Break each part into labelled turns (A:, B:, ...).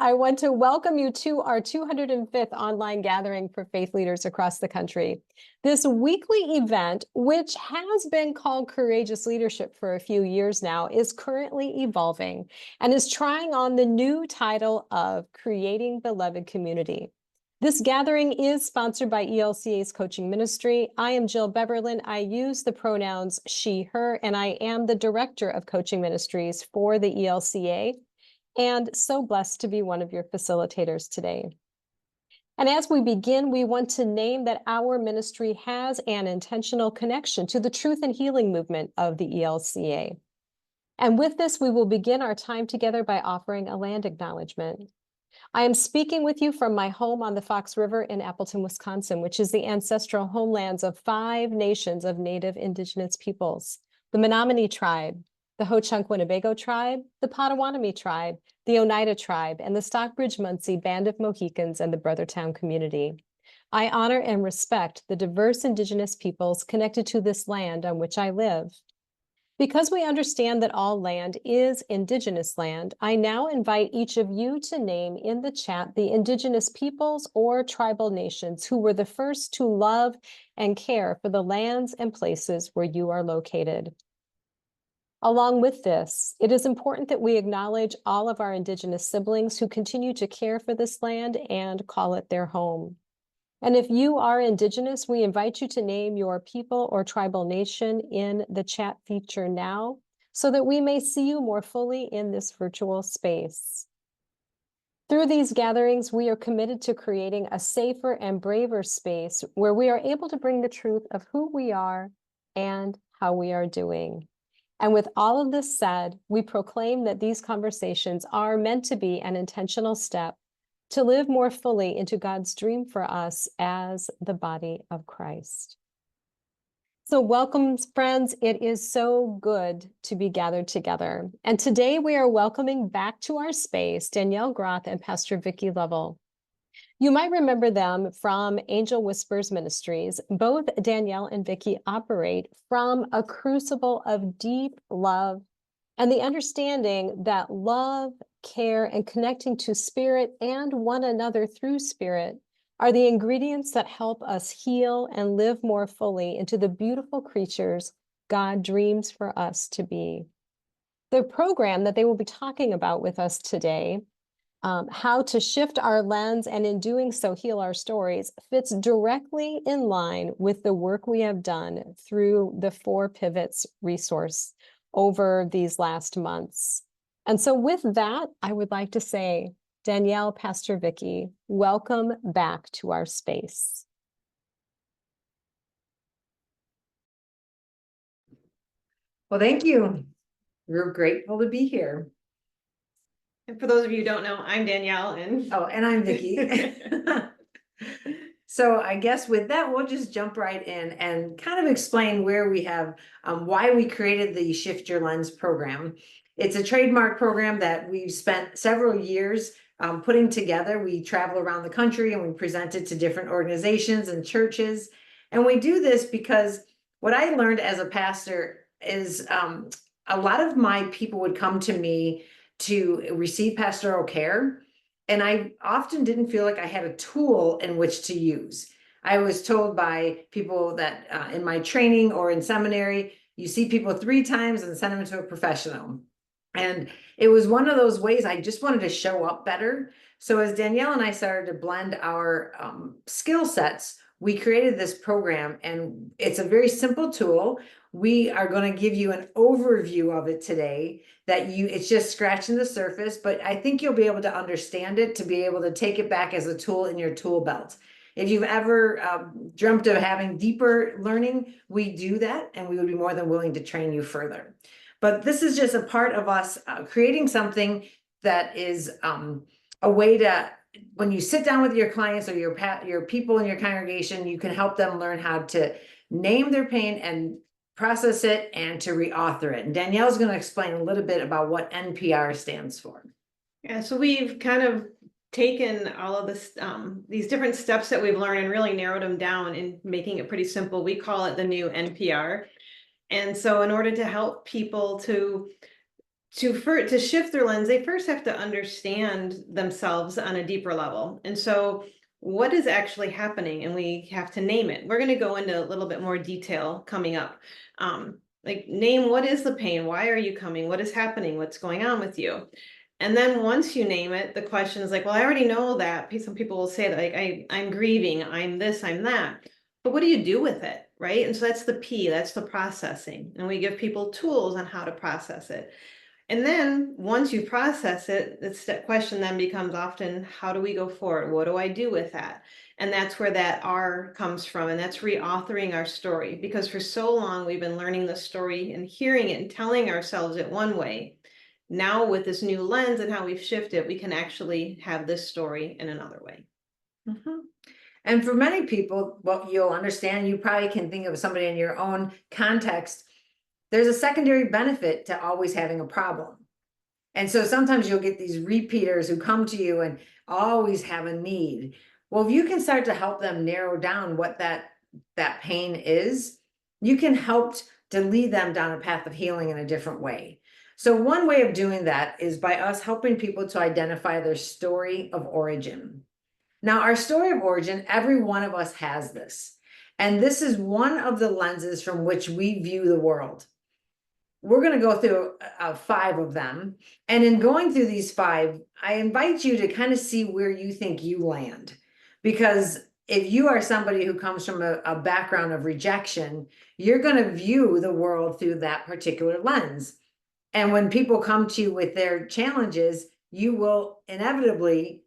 A: I want to welcome you to our 205th online gathering for faith leaders across the country. This weekly event, which has been called Courageous Leadership for a few years now, is currently evolving and is trying on the new title of Creating Beloved Community. This gathering is sponsored by ELCA's coaching ministry. I am Jill Beverlin. I use the pronouns she, her, and I am the director of coaching ministries for the ELCA, and so blessed to be one of your facilitators today. And as we begin, we want to name that our ministry has an intentional connection to the truth and healing movement of the ELCA. And with this, we will begin our time together by offering a land acknowledgement. I am speaking with you from my home on the Fox River in Appleton, Wisconsin, which is the ancestral homelands of 5 nations of Native Indigenous peoples: the Menominee tribe, the Ho-Chunk Winnebago tribe, the Potawatomi tribe, the Oneida tribe, and the Stockbridge-Munsee Band of Mohicans and the Brothertown community. I honor and respect the diverse Indigenous peoples connected to this land on which I live. Because we understand that all land is Indigenous land, I now invite each of you to name in the chat the Indigenous peoples or tribal nations who were the first to love and care for the lands and places where you are located. Along with this, it is important that we acknowledge all of our Indigenous siblings who continue to care for this land and call it their home. And if you are Indigenous, we invite you to name your people or tribal nation in the chat feature now, so that we may see you more fully in this virtual space. Through these gatherings, we are committed to creating a safer and braver space where we are able to bring the truth of who we are and how we are doing. And with all of this said, we proclaim that these conversations are meant to be an intentional step to live more fully into God's dream for us as the body of Christ. So welcome, friends. It is so good to be gathered together. And today we are welcoming back to our space Danielle Groth and Pastor Vicky Lovell. You might remember them from Angel Whispers Ministries. Both Danielle and Vicky operate from a crucible of deep love and the understanding that love, care, and connecting to spirit and one another through spirit are the ingredients that help us heal and live more fully into the beautiful creatures God dreams for us to be. The program that they will be talking about with us today, how to shift our lens and in doing so heal our stories, fits directly in line with the work we have done through the 4 Pivots resource over these last months. And so with that, I would like to say, Danielle, Pastor Vicky, welcome back to our space.
B: Well, thank you. We're grateful to be here.
C: And for those of you who don't know, I'm Danielle and
B: I'm Vicky. So I guess with that, we'll just jump right in and kind of explain where we have, why we created the Shift Your Lens program. It's a trademark program that we've spent several years putting together. We travel around the country and we present it to different organizations and churches. And we do this because what I learned as a pastor is a lot of my people would come to me to receive pastoral care, and I often didn't feel like I had a tool in which to use. I was told by people that in my training or in seminary, you see people 3 times and send them to a professional. And it was one of those ways I just wanted to show up better. So as Danielle and I started to blend our skill sets, we created this program, and it's a very simple tool. We are going to give you an overview of it today it's just scratching the surface, but I think you'll be able to understand it, to be able to take it back as a tool in your tool belt. If you've ever dreamt of having deeper learning, we do that, and we would be more than willing to train you further. But this is just a part of us creating something that is a way to, when you sit down with your clients or your people in your congregation, you can help them learn how to name their pain and process it and to reauthor it. And Danielle's going to explain a little bit about what NPR stands for.
C: Yeah, so we've kind of taken all of this, these different steps that we've learned and really narrowed them down and making it pretty simple. We call it the new NPR. And so in order to help people to to shift their lens, they first have to understand themselves on a deeper level. And so what is actually happening? And we have to name it. We're going to go into a little bit more detail coming up. Like name, what is the pain? Why are you coming? What is happening? What's going on with you? And then once you name it, the question is like, well, I already know that. Some people will say that like, I'm grieving, I'm this, I'm that. But what do you do with it? Right. And so that's the P, that's the processing. And we give people tools on how to process it. And then once you process it, the question then becomes often, how do we go forward? What do I do with that? And that's where that R comes from. And that's reauthoring our story, because for so long we've been learning the story and hearing it and telling ourselves it one way. Now with this new lens and how we've shifted, we can actually have this story in another way.
B: Mm-hmm. And for many people, what you'll understand, you probably can think of somebody in your own context. There's a secondary benefit to always having a problem. And so sometimes you'll get these repeaters who come to you and always have a need. Well, if you can start to help them narrow down what that pain is, you can help to lead them down a path of healing in a different way. So one way of doing that is by us helping people to identify their story of origin. Now, our story of origin, every one of us has this. And this is one of the lenses from which we view the world. We're going to go through 5 of them. And in going through these 5, I invite you to kind of see where you think you land. Because if you are somebody who comes from a background of rejection, you're going to view the world through that particular lens. And when people come to you with their challenges, you will inevitably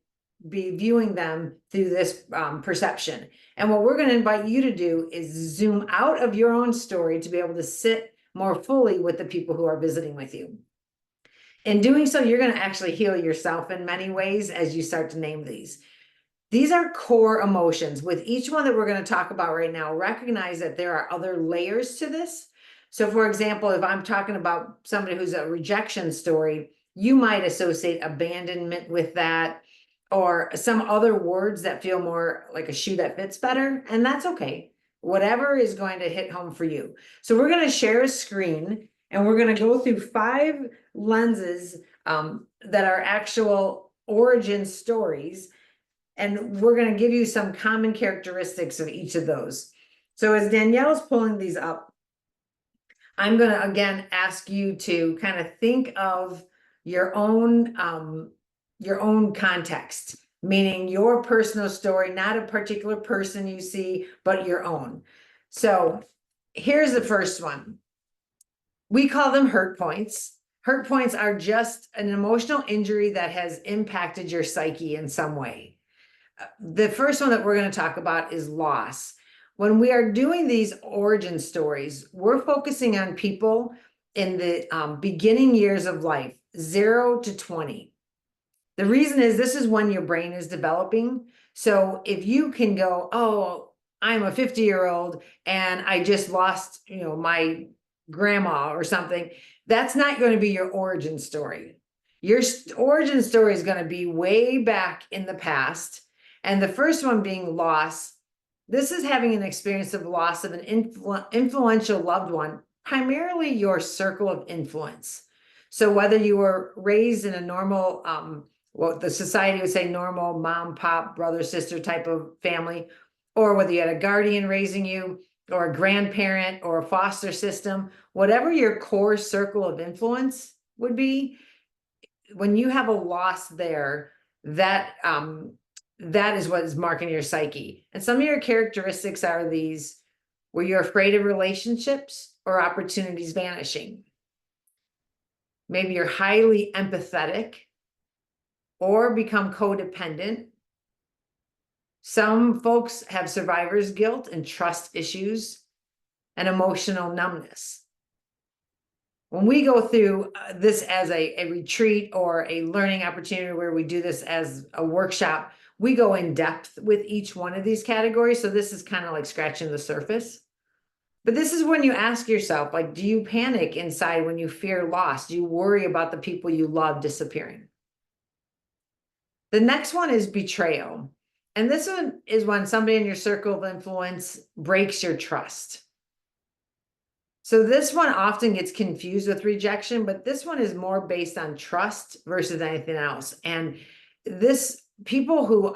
B: be viewing them through this perception. And what we're going to invite you to do is zoom out of your own story to be able to sit more fully with the people who are visiting with you. In doing so, you're going to actually heal yourself in many ways as you start to name these. These are core emotions. With each one that we're going to talk about right now, recognize that there are other layers to this. So for example, if I'm talking about somebody who's a rejection story, you might associate abandonment with that, or some other words that feel more like a shoe that fits better, and that's okay. Whatever is going to hit home for you. So we're going to share a screen and we're going to go through 5 lenses that are actual origin stories. And we're going to give you some common characteristics of each of those. So as Danielle's pulling these up, I'm going to again ask you to kind of think of your own context. Meaning your personal story, not a particular person you see, but your own. So here's the first one. We call them hurt points. Hurt points are just an emotional injury that has impacted your psyche in some way. The first one that we're going to talk about is loss. When we are doing these origin stories, we're focusing on people in the beginning years of life, 0 to 20. The reason is this is when your brain is developing. So if you can go, oh, I'm a 50-year-old and I just lost, my grandma or something, that's not going to be your origin story. Your origin story is going to be way back in the past. And the first one being loss. This is having an experience of loss of an influential loved one, primarily your circle of influence. So whether you were raised in a normal, what the society would say normal mom, pop, brother, sister type of family, or whether you had a guardian raising you, or a grandparent, or a foster system, whatever your core circle of influence would be, when you have a loss there, that is what is marking your psyche. And some of your characteristics are these: were you afraid of relationships or opportunities vanishing? Maybe you're highly empathetic or become codependent. Some folks have survivor's guilt and trust issues and emotional numbness. When we go through this as a retreat or a learning opportunity where we do this as a workshop, we go in depth with each one of these categories. So this is kind of like scratching the surface. But this is when you ask yourself, like, do you panic inside when you fear loss? Do you worry about the people you love disappearing? The next one is betrayal. And this one is when somebody in your circle of influence breaks your trust. So this one often gets confused with rejection, but this one is more based on trust versus anything else. And this people who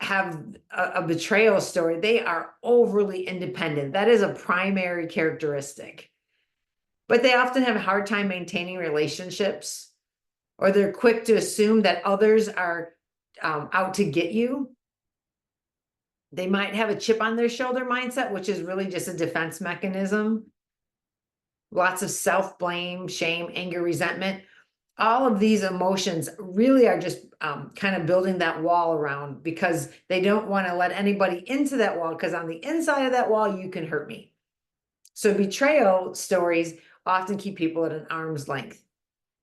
B: have a betrayal story, they are overly independent. That is a primary characteristic. But they often have a hard time maintaining relationships, or they're quick to assume that others are out to get you. They might have a chip on their shoulder mindset, which is really just a defense mechanism. Lots of self-blame, shame, anger, resentment. All of these emotions really are just kind of building that wall around, because they don't want to let anybody into that wall, because on the inside of that wall, you can hurt me. So betrayal stories often keep people at an arm's length.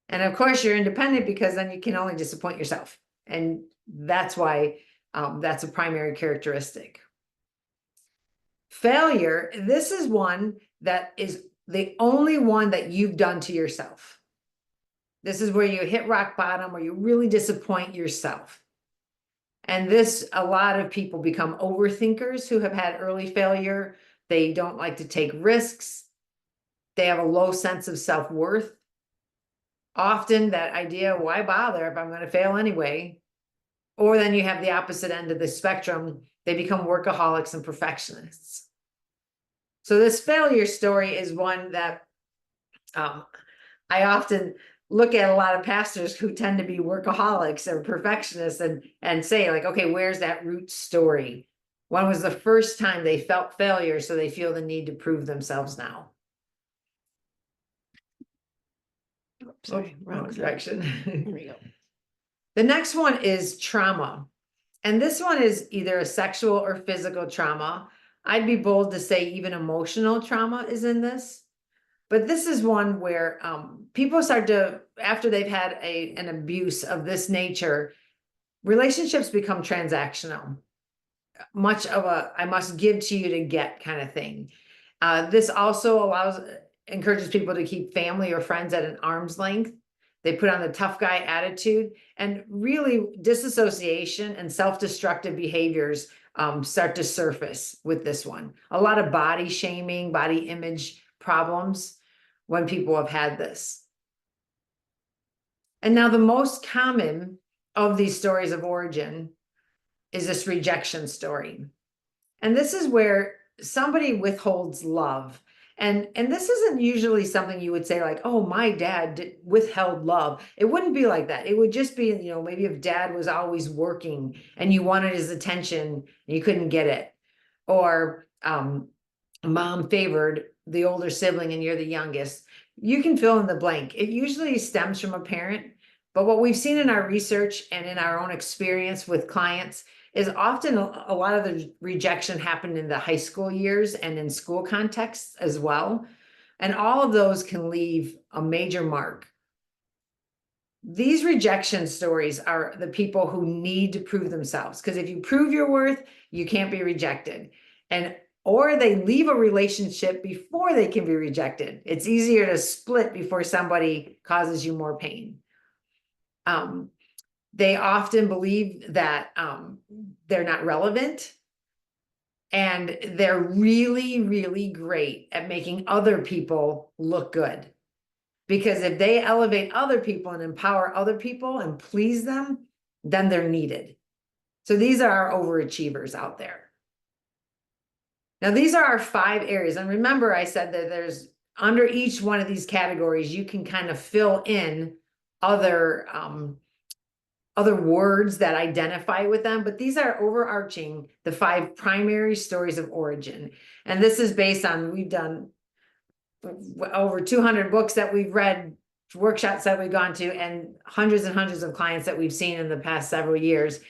B: And of course, you're independent, because then you can only disappoint yourself. And that's why that's a primary characteristic. Failure, this is one that is the only one that you've done to yourself. This is where you hit rock bottom, where you really disappoint yourself. And this, a lot of people become overthinkers who have had early failure. They don't like to take risks. They have a low sense of self-worth. Often that idea, why bother if I'm going to fail anyway? Or then you have the opposite end of the spectrum. They become workaholics and perfectionists. So this failure story is one that I often look at a lot of pastors who tend to be workaholics or perfectionists and say, like, okay, where's that root story? When was the first time they felt failure, so they feel the need to prove themselves now?
C: Sorry,
B: wrong direction.
C: There we go.
B: The next one is trauma. And this one is either a sexual or physical trauma. I'd be bold to say even emotional trauma is in this. But this is one where people start to, after they've had an abuse of this nature, relationships become transactional. Much of a, I must give to you to get kind of thing. This also encourages people to keep family or friends at an arm's length. They put on the tough guy attitude, and really disassociation and self-destructive behaviors start to surface with this one. A lot of body shaming, body image problems when people have had this. And now the most common of these stories of origin is this rejection story. And this is where somebody withholds love. And this isn't usually something you would say like, oh, my dad withheld love. It wouldn't be like that. It would just be, you know, maybe if dad was always working and you wanted his attention and you couldn't get it. Or mom favored the older sibling and you're the youngest. You can fill in the blank. It usually stems from a parent. But what we've seen in our research and in our own experience with clients is often a lot of the rejection happened in the high school years and in school contexts as well. And all of those can leave a major mark. These rejection stories are the people who need to prove themselves, because if you prove your worth, you can't be rejected. Or they leave a relationship before they can be rejected. It's easier to split before somebody causes you more pain. They often believe that they're not relevant, and they're really, really great at making other people look good. Because if they elevate other people and empower other people and please them, then they're needed. So these are our overachievers out there. Now, these are our 5 areas. And remember, I said that there's under each one of these categories, you can kind of fill in other words that identify with them, but these are overarching the 5 primary stories of origin. And this is based on, we've done over 200 books that we've read, workshops that we've gone to, and hundreds of clients that we've seen in the past several years.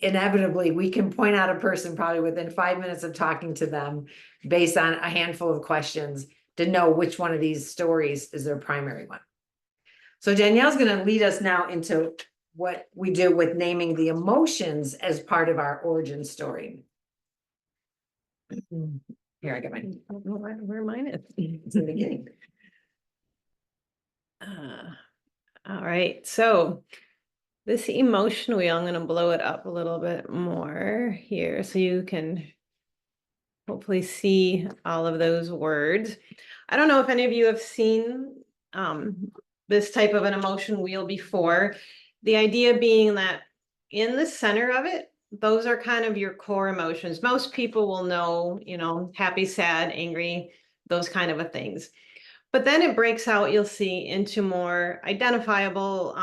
B: Inevitably, we can point out a person probably within 5 minutes of talking to them based on a handful of questions to know which one of these stories is their primary one. So Danielle's going to lead us now into what we do with naming the emotions as part of our origin story. Here, I got mine.
C: I don't know where mine is.
B: It's in the beginning.
C: All right, so this emotion wheel, I'm going to blow it up a little bit more here so you can hopefully see all of those words. I don't know if any of you have seen this type of an emotion wheel before. The idea being that in the center of it, those are kind of your core emotions. Most people will know, you know, happy, sad, angry, those kind of a things. But then it breaks out, you'll see, into more identifiable,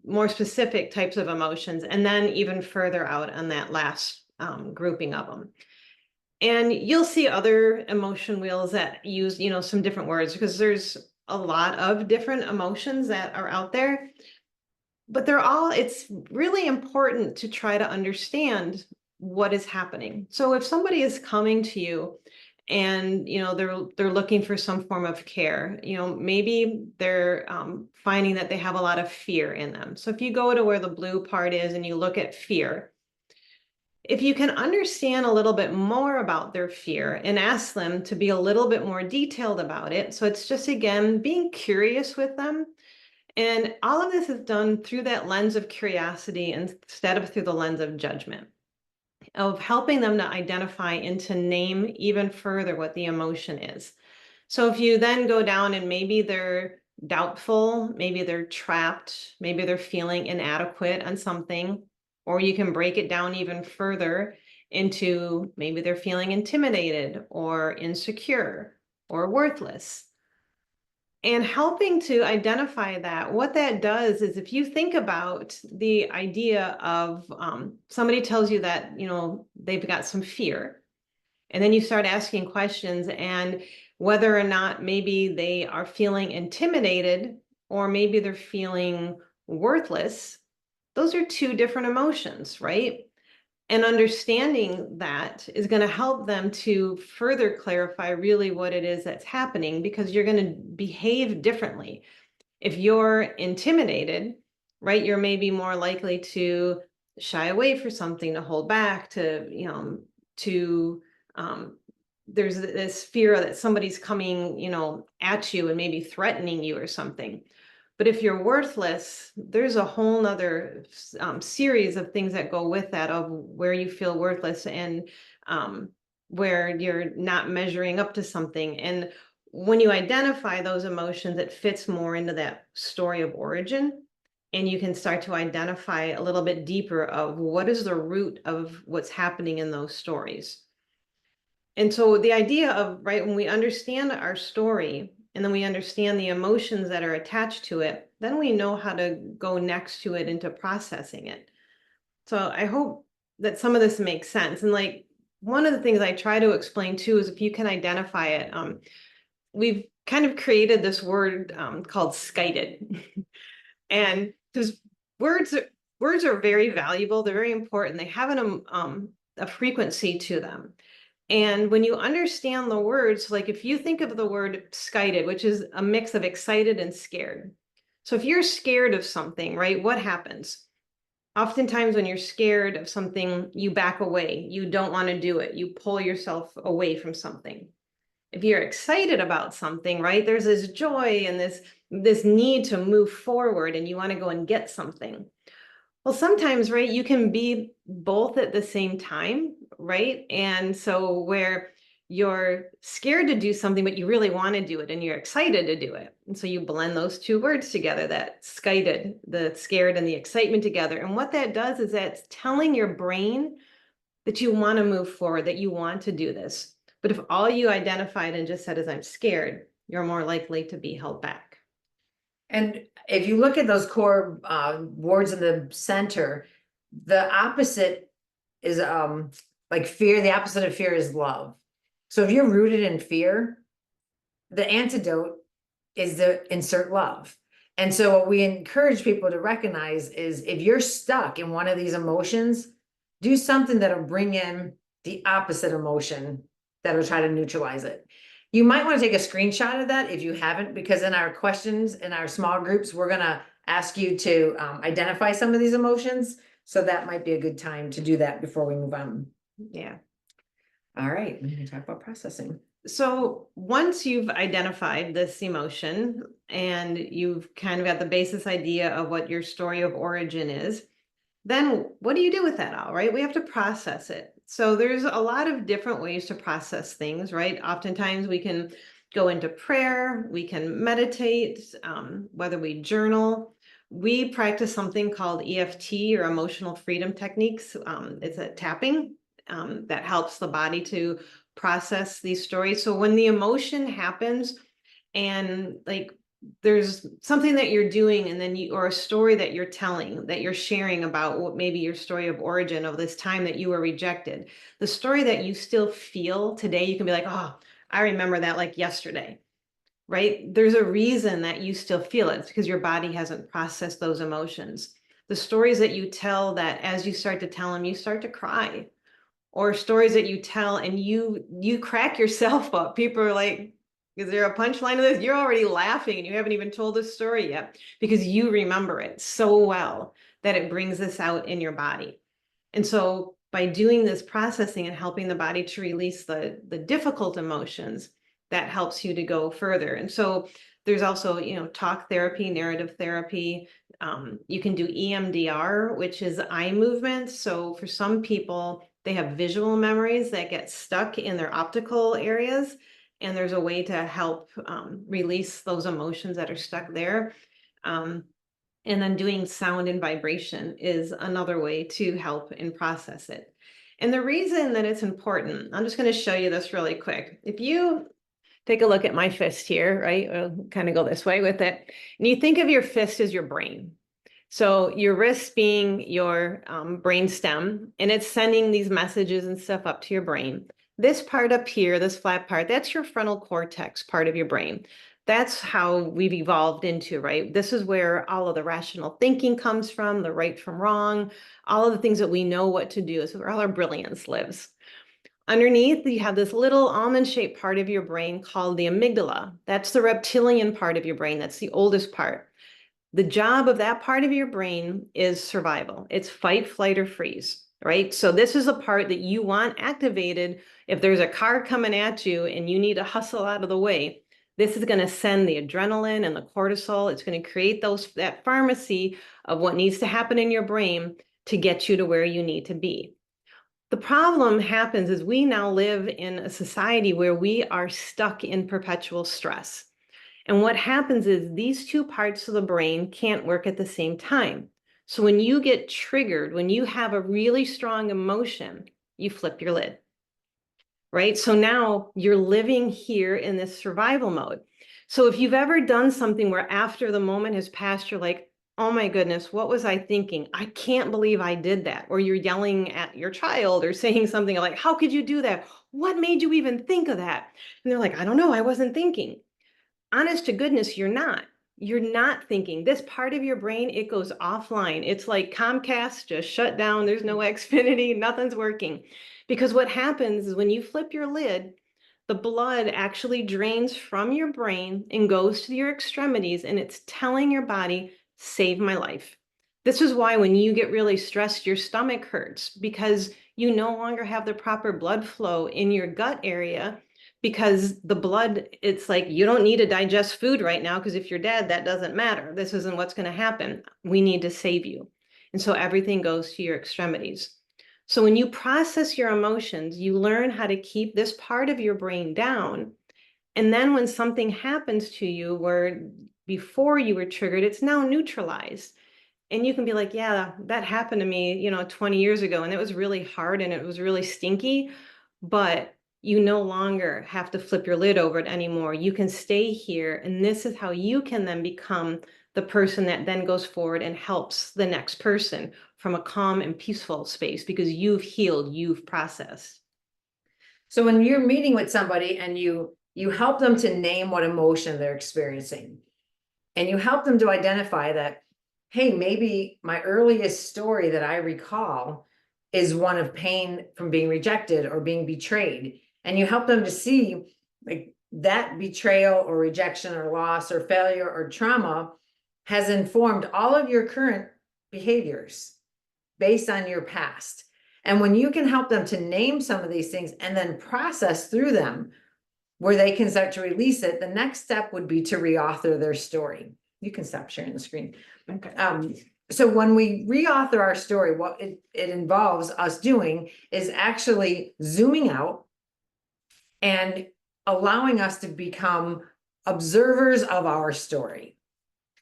C: more specific types of emotions, and then even further out on that last grouping of them. And you'll see other emotion wheels that use, you know, some different words, because there's a lot of different emotions that are out there. But they're all, it's really important to try to understand what is happening. So if somebody is coming to you and, you know, they're looking for some form of care, you know, maybe they're finding that they have a lot of fear in them. So if you go to where the blue part is and you look at fear, if you can understand a little bit more about their fear and ask them to be a little bit more detailed about it. So it's just, again, being curious with them. And all of this is done through that lens of curiosity instead of through the lens of judgment, of helping them to identify and to name even further what the emotion is. So if you then go down and maybe they're doubtful, maybe they're trapped, maybe they're feeling inadequate on something, or you can break it down even further into maybe they're feeling intimidated or insecure or worthless. And helping to identify that, what that does is if you think about the idea of somebody tells you that, you know, they've got some fear, and then you start asking questions and whether or not maybe they are feeling intimidated or maybe they're feeling worthless, those are two different emotions, right? And understanding that is going to help them to further clarify really what it is that's happening, because you're going to behave differently. If you're intimidated, right, you're maybe more likely to shy away for something, to hold back, to, you know, there's this fear that somebody's coming, you know, at you and maybe threatening you or something. But if you're worthless, there's a whole nother series of things that go with that, of where you feel worthless and where you're not measuring up to something. And when you identify those emotions, it fits more into that story of origin. And you can start to identify a little bit deeper of what is the root of what's happening in those stories. And so the idea of, right, when we understand our story, and then we understand the emotions that are attached to it, then we know how to go next to it into processing it. So I hope that some of this makes sense. And like, one of the things I try to explain too is if you can identify it, we've kind of created this word called skited. And because words are very valuable, they're very important, they have a frequency to them. And when you understand the words, like if you think of the word skited, which is a mix of excited and scared. So if you're scared of something, right, what happens? Oftentimes when you're scared of something, you back away. You don't want to do it. You pull yourself away from something. If you're excited about something, right, there's this joy and this need to move forward, and you want to go and get something. Well, sometimes, right, you can be both at the same time, right? And so where you're scared to do something, but you really want to do it and you're excited to do it. And so you blend those two words together, that skited, the scared and the excitement together. And what that does is that's telling your brain that you want to move forward, that you want to do this. But if all you identified and just said is I'm scared, you're more likely to be held back.
B: And if you look at those core words in the center, the opposite is like fear. The opposite of fear is love. So if you're rooted in fear, the antidote is to insert love. And so what we encourage people to recognize is if you're stuck in one of these emotions, do something that'll bring in the opposite emotion that'll try to neutralize it. You might want to take a screenshot of that if you haven't, because in our questions in our small groups, we're going to ask you to identify some of these emotions. So that might be a good time to do that before we move on.
C: Yeah.
B: All right, we're going to talk about processing.
C: So once you've identified this emotion and you've kind of got the basis idea of what your story of origin is, then what do you do with that all, right? We have to process it. So there's a lot of different ways to process things, right? Oftentimes we can go into prayer, we can meditate, whether we journal. We practice something called EFT or emotional freedom techniques. It's a tapping that helps the body to process these stories. So when the emotion happens and like there's something that you're doing and then you or a story that you're telling that you're sharing about what maybe your story of origin of this time that you were rejected, the story that you still feel today, you can be like, oh, I remember that like yesterday, right? There's a reason that you still feel it. It's because your body hasn't processed those emotions. The stories that you tell, that as you start to tell them, you start to cry, or stories that you tell and you crack yourself up. People are like, is there a punchline to this? You're already laughing and you haven't even told the story yet because you remember it so well that it brings this out in your body. And so by doing this processing and helping the body to release the difficult emotions, that helps you to go further. And so there's also, talk therapy, narrative therapy. You can do EMDR, which is eye movement. So for some people, they have visual memories that get stuck in their optical areas. And there's a way to help release those emotions that are stuck there. And then doing sound and vibration is another way to help and process it. And the reason that it's important, I'm just going to show you this really quick. If you take a look at my fist here, right? I'll kind of go this way with it. And you think of your fist as your brain. So your wrist being your brain stem, and it's sending these messages and stuff up to your brain. This part up here, this flat part, that's your frontal cortex part of your brain. That's how we've evolved into, right? This is where all of the rational thinking comes from, the right from wrong, all of the things that we know what to do. Is where all our brilliance lives. Underneath, you have this little almond-shaped part of your brain called the amygdala. That's the reptilian part of your brain. That's the oldest part. The job of that part of your brain is survival. It's fight, flight, or freeze, right? So this is a part that you want activated. If there's a car coming at you and you need to hustle out of the way, this is going to send the adrenaline and the cortisol. It's going to create that pharmacy of what needs to happen in your brain to get you to where you need to be. The problem happens is we now live in a society where we are stuck in perpetual stress. And what happens is these two parts of the brain can't work at the same time. So when you get triggered, when you have a really strong emotion, you flip your lid, right? So now you're living here in this survival mode. So if you've ever done something where after the moment has passed, you're like, oh my goodness, what was I thinking? I can't believe I did that. Or you're yelling at your child or saying something like, how could you do that? What made you even think of that? And they're like, I don't know, I wasn't thinking. Honest to goodness, you're not. You're not thinking. This part of your brain, it goes offline. It's like Comcast just shut down. There's no Xfinity, nothing's working. Because what happens is when you flip your lid, the blood actually drains from your brain and goes to your extremities, and it's telling your body, save my life. This is why when you get really stressed, your stomach hurts because you no longer have the proper blood flow in your gut area. Because the blood, it's like, you don't need to digest food right now because if you're dead, that doesn't matter. This isn't what's going to happen. We need to save you. And so everything goes to your extremities. So when you process your emotions, you learn how to keep this part of your brain down. And then when something happens to you where before you were triggered, it's now neutralized. And you can be like, yeah, that happened to me, 20 years ago. And it was really hard and it was really stinky. But you no longer have to flip your lid over it anymore. You can stay here. And this is how you can then become the person that then goes forward and helps the next person from a calm and peaceful space because you've healed, you've processed.
B: So when you're meeting with somebody and you help them to name what emotion they're experiencing, and you help them to identify that, hey, maybe my earliest story that I recall is one of pain from being rejected or being betrayed. And you help them to see like that betrayal or rejection or loss or failure or trauma has informed all of your current behaviors based on your past. And when you can help them to name some of these things and then process through them where they can start to release it, the next step would be to reauthor their story. You can stop sharing the screen.
C: Okay.
B: So when we reauthor our story, what it involves us doing is actually zooming out and allowing us to become observers of our story.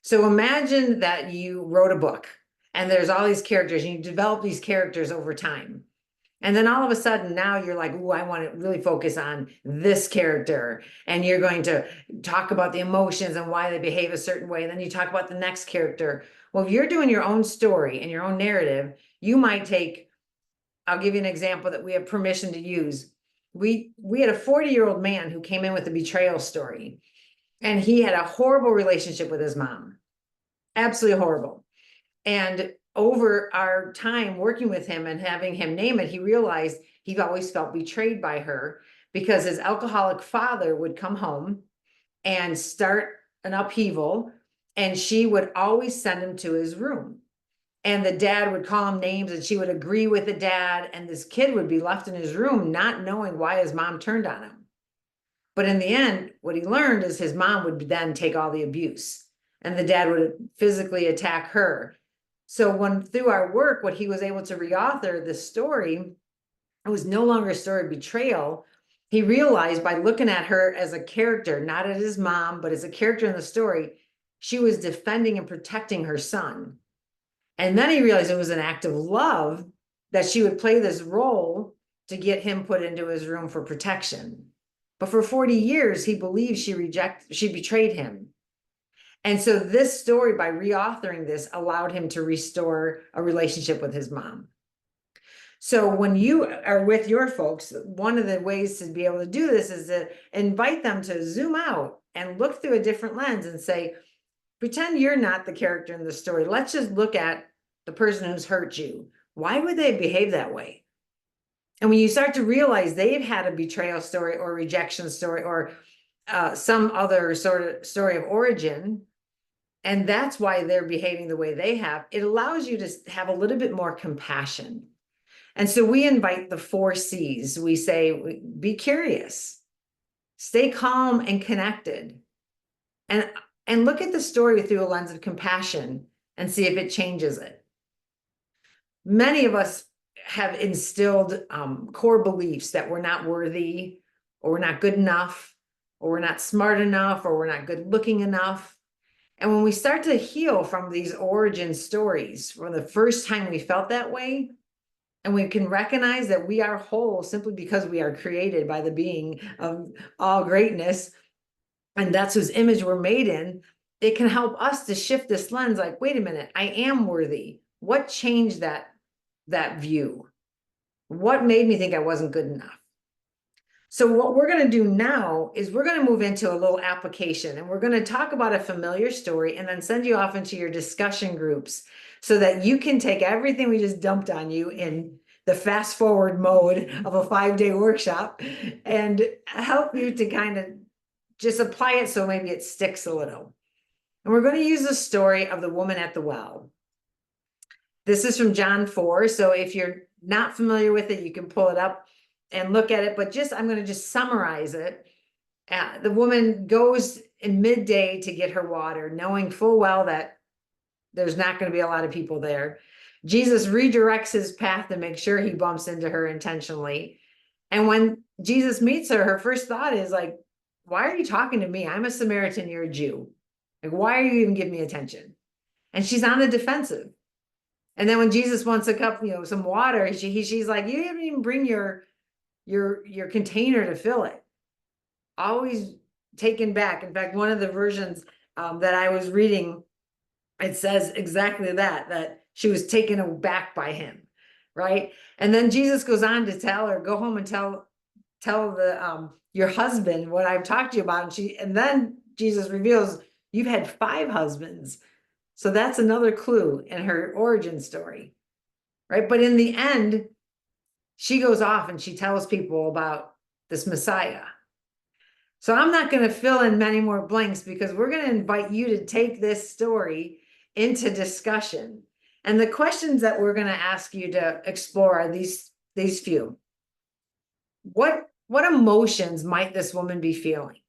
B: So imagine that you wrote a book and there's all these characters and you develop these characters over time. And then all of a sudden now you're like, oh, I want to really focus on this character. And you're going to talk about the emotions and why they behave a certain way. And then you talk about the next character. Well, if you're doing your own story and your own narrative, you might take, I'll give you an example that we have permission to use. We had a 40-year-old man who came in with a betrayal story, and he had a horrible relationship with his mom, absolutely horrible. And over our time working with him and having him name it, he realized he always felt betrayed by her because his alcoholic father would come home and start an upheaval, and she would always send him to his room. And the dad would call him names and she would agree with the dad. And this kid would be left in his room not knowing why his mom turned on him. But in the end, what he learned is his mom would then take all the abuse and the dad would physically attack her. So when through our work, what he was able to reauthor this story, it was no longer a story of betrayal. He realized by looking at her as a character, not as his mom, but as a character in the story, she was defending and protecting her son. And then he realized it was an act of love that she would play this role to get him put into his room for protection. But for 40 years, he believed she betrayed him. And so this story, by reauthoring this, allowed him to restore a relationship with his mom. So when you are with your folks, one of the ways to be able to do this is to invite them to zoom out and look through a different lens and say, pretend you're not the character in the story. Let's just look at the person who's hurt you. Why would they behave that way? And when you start to realize they've had a betrayal story or rejection story or some other sort of story of origin, and that's why they're behaving the way they have, it allows you to have a little bit more compassion. And so we invite the 4 C's. We say, be curious, stay calm and connected, and look at the story through a lens of compassion and see if it changes it. Many of us have instilled core beliefs that we're not worthy, or we're not good enough, or we're not smart enough, or we're not good looking enough. And when we start to heal from these origin stories, from the first time we felt that way, and we can recognize that we are whole simply because we are created by the being of all greatness, and that's whose image we're made in, it can help us to shift this lens like, wait a minute, I am worthy. What changed that view? What made me think I wasn't good enough? So what we're going to do now is we're going to move into a little application, and we're going to talk about a familiar story and then send you off into your discussion groups so that you can take everything we just dumped on you in the fast forward mode of a 5-day workshop and help you to kind of just apply it so maybe it sticks a little. And we're going to use the story of the woman at the well. This is from John 4. So if you're not familiar with it, you can pull it up and look at it. But I'm going to just summarize it. The woman goes in midday to get her water, knowing full well that there's not going to be a lot of people there. Jesus redirects his path to make sure he bumps into her intentionally. And when Jesus meets her, her first thought is like, why are you talking to me? I'm a Samaritan, you're a Jew. Like, why are you even giving me attention? And she's on the defensive. And then when Jesus wants a cup, some water, she's like, you didn't even bring your container to fill it. Always taken back. In fact, one of the versions that I was reading, it says exactly that she was taken aback by him, right? And then Jesus goes on to tell her, go home and tell your husband what I've talked to you about. And then Jesus reveals, you've had 5 husbands. So that's another clue in her origin story, right? But in the end, she goes off and she tells people about this Messiah. So I'm not going to fill in many more blanks because we're going to invite you to take this story into discussion. And the questions that we're going to ask you to explore are these few. What emotions might this woman be feeling?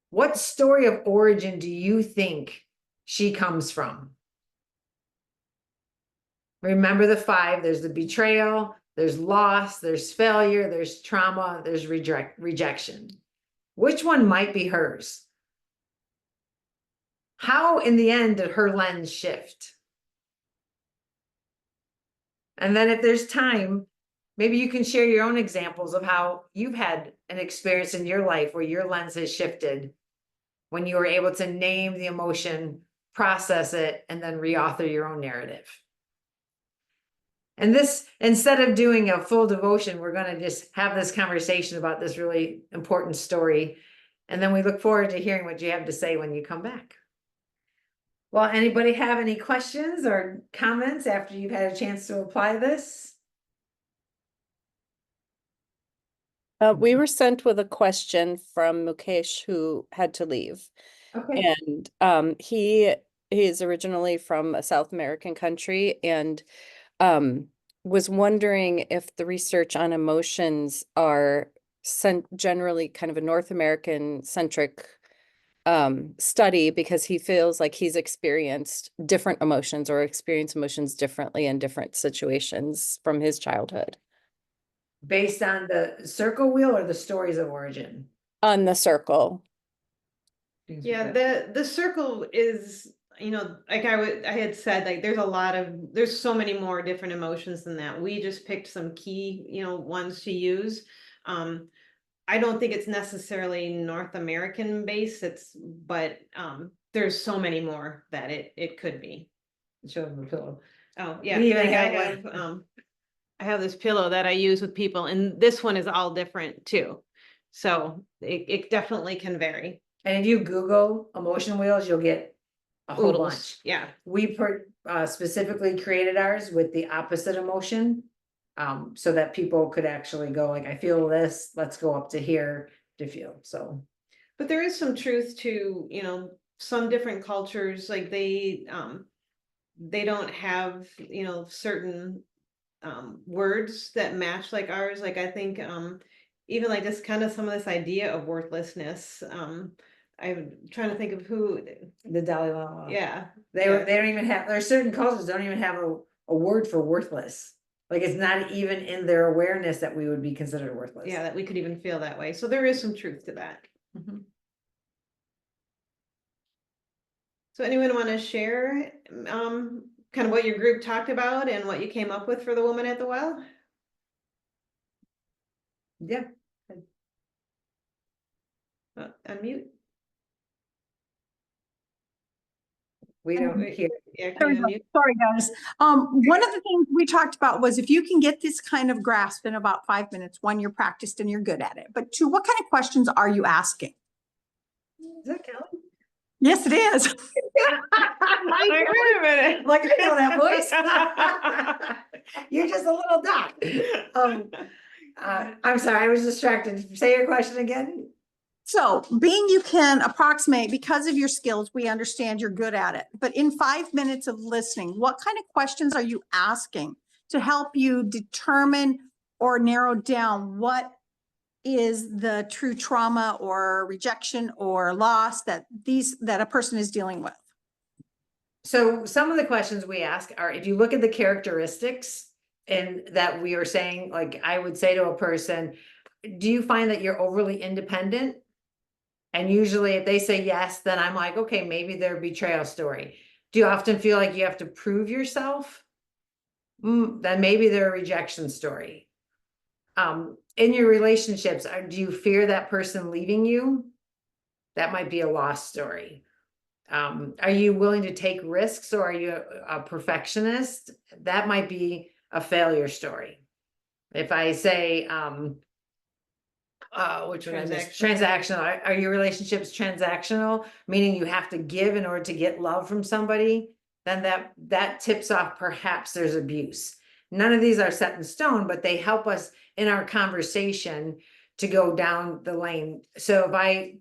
B: What story of origin do you think she comes from? Remember the five. There's the betrayal, there's loss, there's failure, there's trauma, there's rejection. Which one might be hers? How in the end did her lens shift? And then if there's time, maybe you can share your own examples of how you've had an experience in your life where your lens has shifted when you were able to name the emotion, process it, and then reauthor your own narrative. And this, instead of doing a full devotion, we're going to just have this conversation about this really important story. And then we look forward to hearing what you have to say when you come back. Well, anybody have any questions or comments after you've had a chance to apply this?
D: We were sent with a question from Mukesh, who had to leave.
B: Okay.
D: And he is originally from a South American country, and was wondering if the research on emotions are generally kind of a North American centric study, because he feels like he's experienced different emotions or experienced emotions differently in different situations from his childhood.
B: Based on the circle wheel or the stories of origin?
D: On the circle.
C: Yeah, the circle is, you know, like I had said, like there's so many more different emotions than that. We just picked some key, you know, ones to use. I don't think it's necessarily North American based, but there's so many more that it could be.
B: Show them the pillow.
C: Oh, yeah.
B: We even
C: like
B: have
C: I have this pillow that I use with people, and this one is all different too. So it definitely can vary.
B: And if you Google emotion wheels, you'll get a whole
C: Oodles.
B: bunch.
C: Yeah.
B: We specifically created ours with the opposite emotion, so that people could actually go like, I feel this, let's go up to here to feel. So,
C: But there is some truth to, you know, some different cultures, like they don't have, you know, certain words that match like ours. Like I think even like this kind of some of this idea of worthlessness. I'm trying to think of who.
B: the Dalai Lama.
C: Yeah.
B: They don't even have, there's certain cultures don't even have a word for worthless. Like it's not even in their awareness that we would be considered worthless.
C: Yeah, that we could even feel that way. So there is some truth to that.
B: Mhm.
C: So anyone want to share kind of what your group talked about and what you came up with for the woman at the well?
B: Yeah.
C: Unmute.
B: We don't hear.
C: Yeah,
E: There
C: can
E: we
C: you
E: go.
C: unmute?
E: Sorry, guys. One of the things we talked about was if you can get this kind of grasp in about 5 minutes, one, you're practiced and you're good at it. But two, what kind of questions are you asking?
B: Is that Kelly?
E: Yes, it is.
C: Like, wait a minute.
B: Like, I know that voice. You're just a little dot. I'm sorry, I was distracted. Say your question again.
E: So being you can approximate because of your skills, we understand you're good at it. But in 5 minutes of listening, what kind of questions are you asking to help you determine or narrow down what is the true trauma or rejection or loss that a person is dealing with?
B: So some of the questions we ask are, if you look at the characteristics and that we are saying, like, I would say to a person, do you find that you're overly independent? And usually if they say yes, then I'm like, okay, maybe their betrayal story. Do you often feel like you have to prove yourself? Then maybe they're a rejection story. In your relationships, do you fear that person leaving you? That might be a lost story. Are you willing to take risks, or are you a perfectionist? That might be a failure story. If I say, which one I missed? Transactional. Are your relationships transactional, meaning you have to give in order to get love from somebody? Then that tips off perhaps there's abuse. None of these are set in stone, but they help us in our conversation to go down the lane. So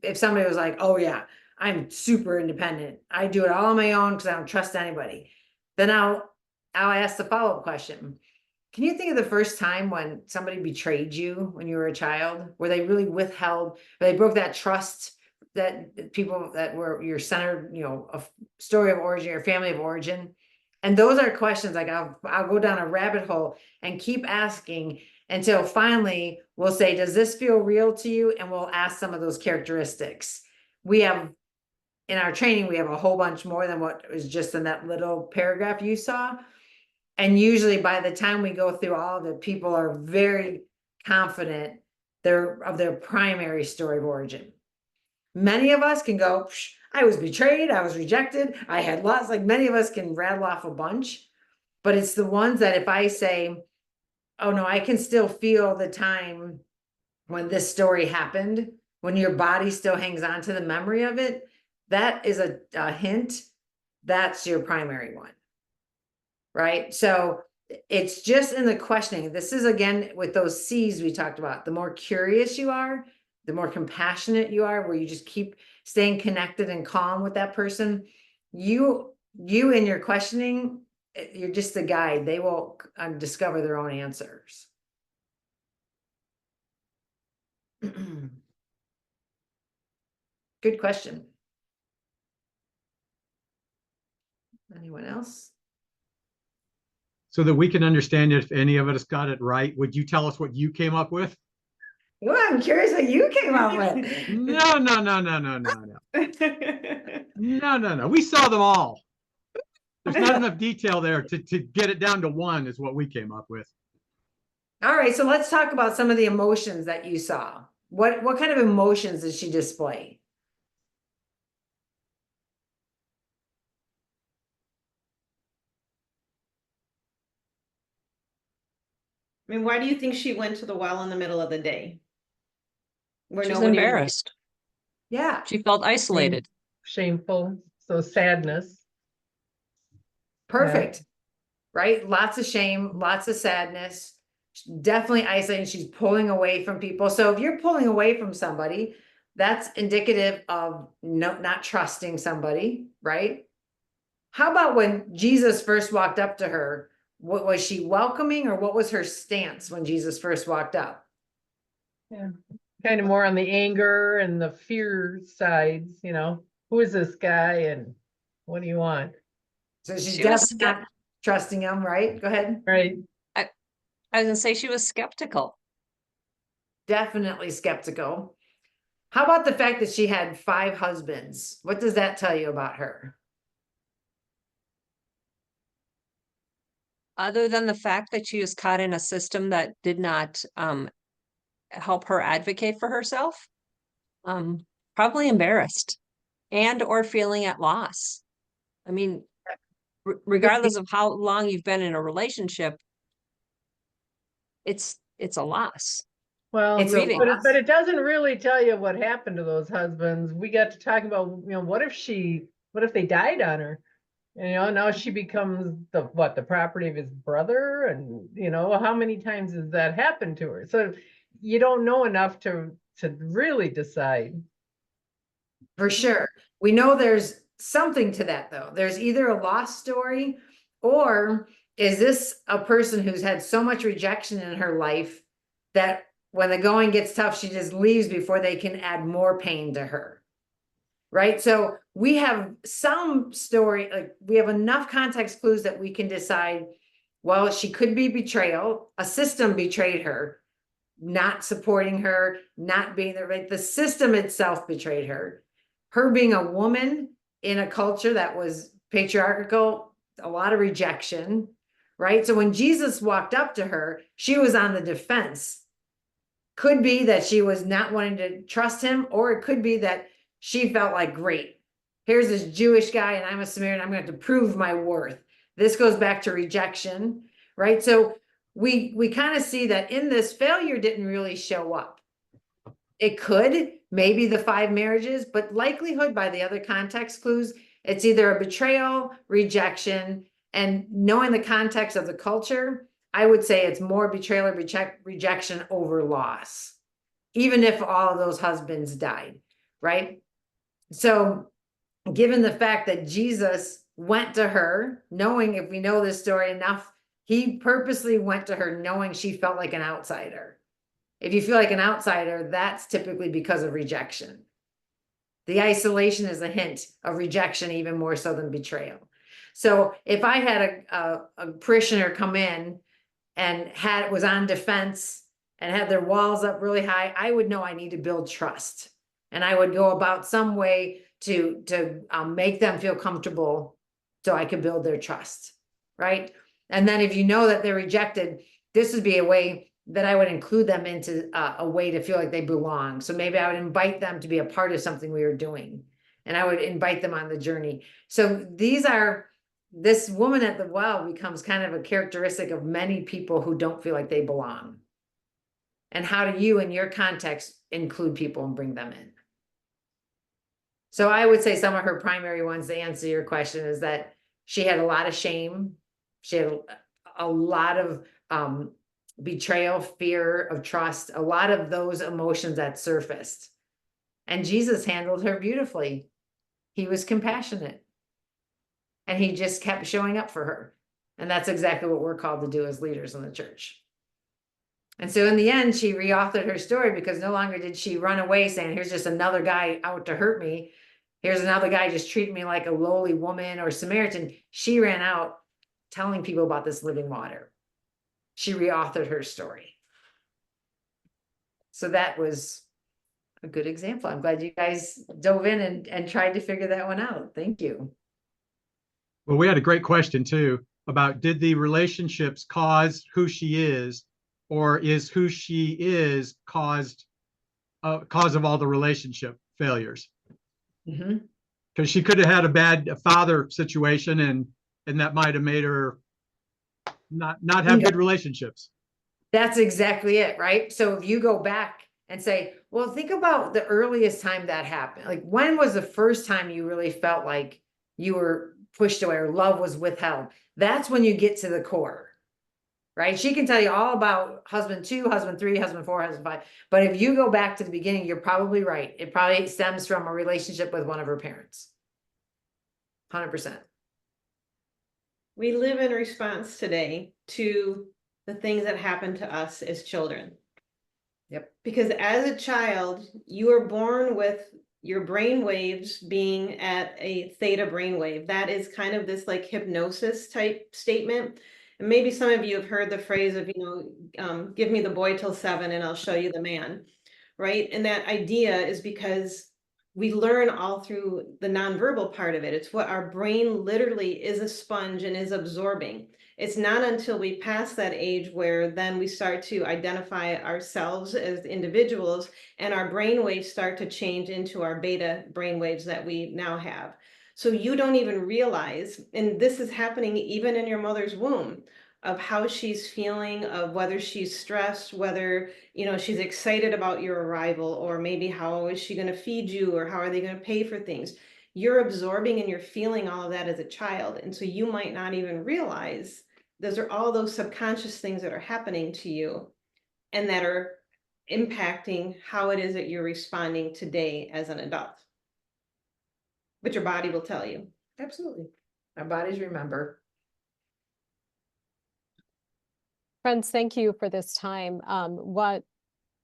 B: if somebody was like, oh yeah, I'm super independent, I do it all on my own because I don't trust anybody, then I'll ask the follow-up question. Can you think of the first time when somebody betrayed you when you were a child, where they really withheld, they broke that trust, that people that were your center, you know, a story of origin, your family of origin? And those are questions like I'll go down a rabbit hole and keep asking until finally we'll say, does this feel real to you? And we'll ask some of those characteristics. We have in our training, we have a whole bunch more than what was just in that little paragraph you saw. And usually by the time we go through all of it, people are very confident of their primary story of origin. Many of us can go, I was betrayed, I was rejected, I had lots, like many of us can rattle off a bunch, but it's the ones that if I say, oh no, I can still feel the time when this story happened, when your body still hangs on to the memory of it, that is a hint, that's your primary one, right? So it's just in the questioning. This is again, with those C's we talked about, the more curious you are, the more compassionate you are, where you just keep staying connected and calm with that person. You in your questioning, you're just the guide. They will discover their own answers. Good question. Anyone else?
F: So that we can understand if any of us got it right, would you tell us what you came up with?
B: Well, I'm curious what you came up with.
F: No. No. We saw them all. There's not enough detail there to get it down to one is what we came up with.
B: All right, so let's talk about some of the emotions that you saw. What kind of emotions did she display?
C: I mean, why do you think she went to the well in the middle of the day? Where
G: She's
C: nobody knew?
G: embarrassed.
B: Yeah.
G: She felt isolated.
H: Shameful, so sadness.
B: Perfect. Right? Lots of shame, lots of sadness, definitely isolating. She's pulling away from people. So if you're pulling away from somebody, that's indicative of not trusting somebody, right? How about when Jesus first walked up to her? What was she welcoming, or what was her stance when Jesus first walked up?
H: Yeah, kind of more on the anger and the fear sides, you know, who is this guy and what do you want?
B: So she's
G: She was
B: definitely not trusting him, right? Go ahead.
H: Right.
G: I was gonna say she was skeptical.
B: Definitely skeptical. How about the fact that she had 5 husbands? What does that tell you about her?
G: Other than the fact that she was caught in a system that did not help her advocate for herself, probably embarrassed and or feeling at loss. I mean, regardless of how long you've been in a relationship, it's a loss.
H: Well,
B: It's a
G: grieving.
B: loss.
H: but it doesn't really tell you what happened to those husbands. We got to talk about, you know, what if they died on her? And, you know, now she becomes the property of his brother, and you know, how many times has that happened to her? So you don't know enough to really decide.
B: For sure. We know there's something to that, though. There's either a lost story, or is this a person who's had so much rejection in her life that when the going gets tough, she just leaves before they can add more pain to her. Right? So we have some story, like we have enough context clues that we can decide, well, she could be betrayal. A system betrayed her, not supporting her, not being there, right? The system itself betrayed her. Her being a woman in a culture that was patriarchal, a lot of rejection, right? So when Jesus walked up to her, she was on the defense. Could be that she was not wanting to trust him, or it could be that she felt like, great, here's this Jewish guy and I'm a Samaritan, I'm going to have to prove my worth. This goes back to rejection, right? So we kind of see that in this, failure didn't really show up. It could, maybe the 5 marriages, but likelihood by the other context clues, it's either a betrayal, rejection, and knowing the context of the culture, I would say it's more betrayal or rejection over loss, even if all of those husbands died, right? So given the fact that Jesus went to her, knowing, if we know this story enough, he purposely went to her knowing she felt like an outsider. If you feel like an outsider, that's typically because of rejection. The isolation is a hint of rejection, even more so than betrayal. So if I had a parishioner come in and was on defense and had their walls up really high, I would know I need to build trust. And I would go about some way to make them feel comfortable so I could build their trust, right? And then if you know that they're rejected, this would be a way that I would include them into a way to feel like they belong. So maybe I would invite them to be a part of something we were doing, and I would invite them on the journey. So this woman at the well becomes kind of a characteristic of many people who don't feel like they belong. And how do you, in your context, include people and bring them in? So I would say some of her primary ones to answer your question is that she had a lot of shame. She had a lot of betrayal, fear of trust, a lot of those emotions that surfaced. And Jesus handled her beautifully. He was compassionate. And he just kept showing up for her. And that's exactly what we're called to do as leaders in the church. And so in the end, she reauthored her story, because no longer did she run away saying, here's just another guy out to hurt me. Here's another guy just treating me like a lowly woman or Samaritan. She ran out telling people about this living water. She reauthored her story. So that was a good example. I'm glad you guys dove in and tried to figure that one out. Thank you.
F: Well, we had a great question too about, did the relationships cause who she is, or is who she is cause of all the relationship failures? Because she could have had a bad father situation, and that might have made her not have good relationships.
B: That's exactly it, right? So if you go back and say, well, think about the earliest time that happened. Like, when was the first time you really felt like you were pushed away or love was withheld? That's when you get to the core, right? She can tell you all about husband 2, husband 3, husband 4, husband 5. But if you go back to the beginning, you're probably right. It probably stems from a relationship with one of her parents. 100%.
C: We live in response today to the things that happen to us as children.
B: Yep.
C: Because as a child, you are born with your brain waves being at a theta brainwave. That is kind of this like hypnosis type statement. And maybe some of you have heard the phrase of, give me the boy till 7 and I'll show you the man, right? And that idea is because we learn all through the nonverbal part of it. It's what our brain literally is a sponge and is absorbing. It's not until we pass that age where then we start to identify ourselves as individuals and our brain waves start to change into our beta brain waves that we now have. So you don't even realize, and this is happening even in your mother's womb, of how she's feeling, of whether she's stressed, whether she's excited about your arrival, or maybe how is she going to feed you, or how are they going to pay for things. You're absorbing and you're feeling all of that as a child, and so you might not even realize those are all those subconscious things that are happening to you and that are impacting how it is that you're responding today as an adult. But your body will tell you.
B: Absolutely. Our bodies remember.
A: Friends, thank you for this time. What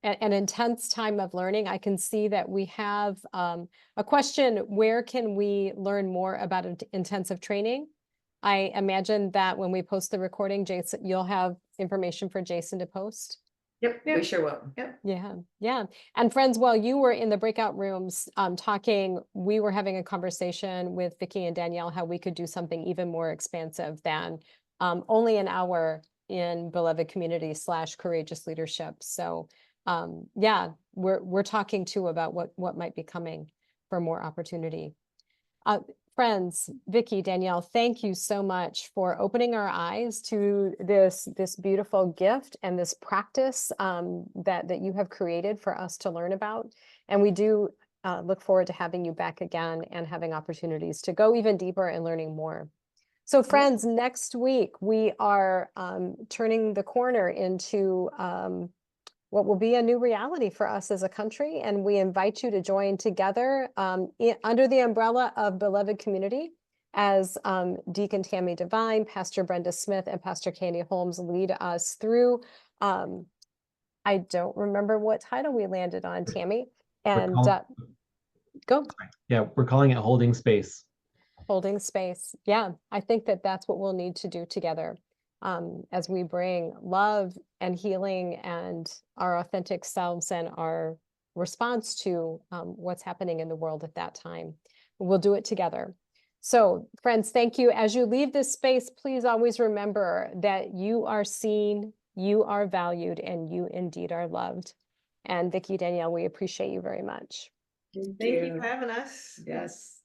A: an intense time of learning. I can see that we have a question: where can we learn more about intensive training? I imagine that when we post the recording, Jason, you'll have information for Jason to post.
B: Yep, we sure will.
C: Yep.
A: Yeah. And friends, while you were in the breakout rooms talking, we were having a conversation with Vicky and Danielle how we could do something even more expansive than only an hour in Beloved Community / Courageous Leadership. So yeah, we're talking too about what might be coming for more opportunity. Friends, Vicky, Danielle, thank you so much for opening our eyes to this beautiful gift and this practice that you have created for us to learn about. And we do look forward to having you back again and having opportunities to go even deeper and learning more. So friends, next week we are turning the corner into what will be a new reality for us as a country. And we invite you to join together under the umbrella of Beloved Community as Deacon Tammy Devine, Pastor Brenda Smith, and Pastor Candy Holmes lead us through, I don't remember what title we landed on, Tammy. And go.
I: Yeah, we're calling it Holding Space.
A: Holding space. Yeah, I think that that's what we'll need to do together. As we bring love and healing and our authentic selves and our response to what's happening in the world at that time. We'll do it together. So friends, thank you. As you leave this space, please always remember that you are seen, you are valued, and you indeed are loved. And Vicky, Danielle, we appreciate you very much.
C: Thank you for having us.
B: Yes.